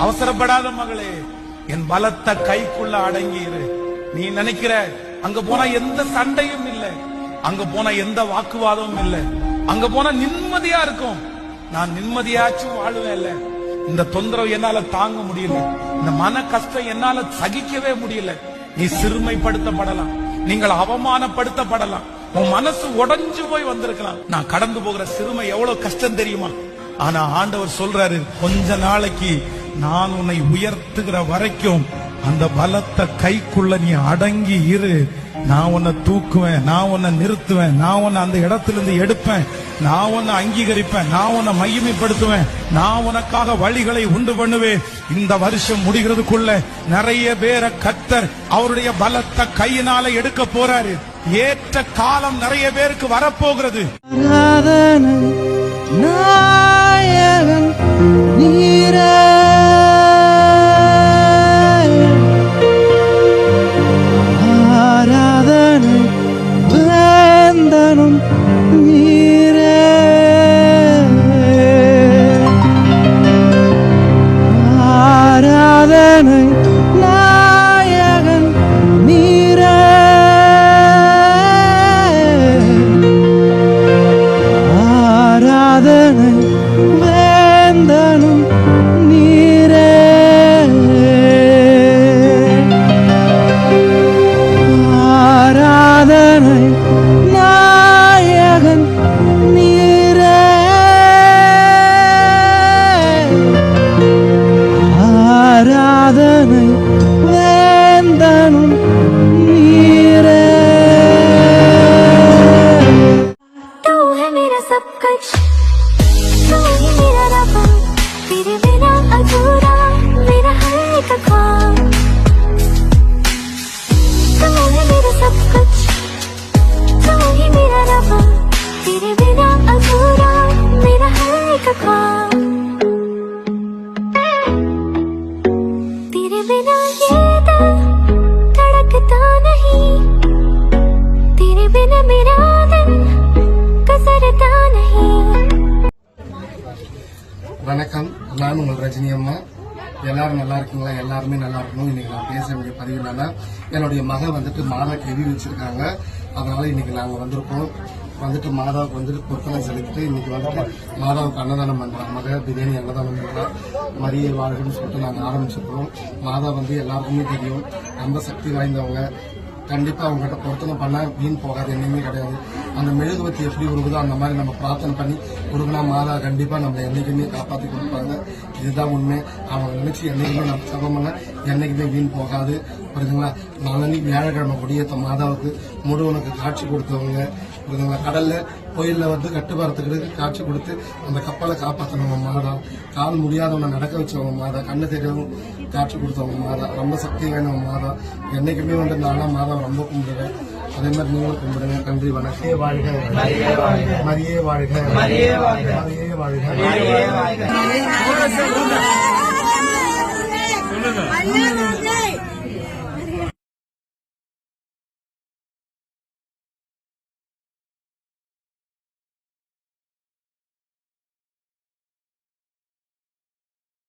அவசரப்படாத மகளே, என் பலத்த கைக்குள்ள அடங்கியிரு. நீ நினைக்கிற அங்க போனா எந்த சண்டையும் இல்ல, அங்க போனா எந்த வாக்குவாதமும் இல்ல, அங்க போனா நிம்மதியா இருக்கும். நான் நிம்மதியாச்சும் வாழுவேன் இல்ல. இந்த தொந்தரவு என்னால தாங்க முடியல, இந்த மன கஷ்டம் என்னால சகிக்கவே முடியல. நீ சிறுமைப்படுத்தப்படலாம், நீங்கள் அவமானப்படுத்தப்படலாம், உன் மனசு உடைஞ்சு போய் வந்திருக்கலாம். நான் கடந்து போகிற சிறுமை எவ்வளவு கஷ்டம் தெரியுமா? ஆனா ஆண்டவர் சொல்றாரு, கொஞ்ச நாளைக்கு நான் உன்னை உயர்த்துகிற வரைக்கும் அந்த பலத்த கைக்குள்ள நீ அடங்கி இரு. நான் உன்னை தூக்குவேன், நான் உன்னை நிறுத்துவேன், நான் உன்னை அந்த இடத்திலிருந்து எடுப்பேன், நான் உன்னை அங்கீகரிப்பேன், நான் உன்னை மகிமைப்படுத்துவேன், நான் உனக்காக வழிகளை உண்டு பண்ணுவேன். இந்த வருஷம் முடிகிறதுக்குள்ள நிறைய பேரை கர்த்தர் அவருடைய பலத்த கையினால எடுக்க போறாரு. ஏற்ற காலம் நிறைய பேருக்கு வரப்போகிறது. நாயகன் நீரே, ஆராதனை வேந்தனும் நீரே, ஆராதனை நாயகன் நீரே, ஆராதனை வேந்தனும் நீரே, ஆராதனை நாயகன் நீரே, ஆராதனை வேந்தனும் நீரே. तू है मेरा सब कुछ, तू ही मेरा रब, तेरे बिना अधूरा मेरा हर एक ख्वाब। तू है मेरा सब कुछ, तू ही मेरा रब, तेरे बिना अधूरा मेरा हर एक ख्वाब। तेरे बिना ये दिल धड़कता नहीं, तेरे बिना मेरा दिल गुजरता नहीं। வணக்கம், நான் உங்கள் ரஜினி அம்மா. எல்லாரும் நல்லா இருக்கீங்களா? எல்லாருமே நல்லா இருக்கணும். இன்னைக்கு நான் பேச வேண்டிய பதிவு என்னன்னா, என்னுடைய மகன் மாதா கெவி வச்சிருக்காங்க. அதனால இன்னைக்கு நாங்க வந்திருக்கோம். மாதாவுக்கு பொருத்தனை செலுத்திட்டு இன்னைக்கு மாதாவுக்கு அன்னதானம் பண்றாங்க. மக பிரியாணி அன்னதானம் பண்றாங்க. மரியை வாழ்கன்னு சொல்லிட்டு நாங்க ஆரம்பிச்சிருக்கோம். மாதா எல்லாருக்குமே தெரியும், ரொம்ப சக்தி வாய்ந்தவங்க. கண்டிப்பா அவங்ககிட்ட பொருத்தனை பண்ணா வீண் போகாது, என்னையுமே கிடையாது. அந்த மெழுகுவத்தி எப்படி உருகுதோ அந்த மாதிரி நம்ம பிரார்த்தனை பண்ணி உருகுனா மாதா கண்டிப்பா நம்ம என்னைக்குமே காப்பாற்றி கொடுப்பாங்க. இதுதான் உண்மை. அவங்க நினைச்சு என்னைக்குமே நம்ம சபம் பண்ண என்னைக்குமே வீண் போகாது. புரியுதுங்களா? நாளைக்கு வியாழக்கிழமை கொடியேற்ற மாதாவுக்கு முழுவனுக்கு காட்சி கொடுத்தவங்க. புரியுதுங்களா? கடல்ல கோயில்ல கட்டுப்பாரத்துக்கு காட்சி கொடுத்து அந்த கப்பலை காப்பாற்றினவங்க மாதா. கால் முடியாதவங்க நடக்க வச்சவங்க மாதா. கண்ணு தெரியவும் காட்சி கொடுத்தவங்க மாதா. ரொம்ப சக்தி வாய்ந்தவங்க மாதா. என்னைக்குமே நானும் மாதாவை ரொம்ப கும்பிடுவேன். அதே மாதிரி நீங்களும் கும்பிடுங்க. நன்றி, வணக்கம். வாழ்க மரியே வாழ்க, மரியே வாழ்க, மரியே வாழ்க, மரியே வாழ்க.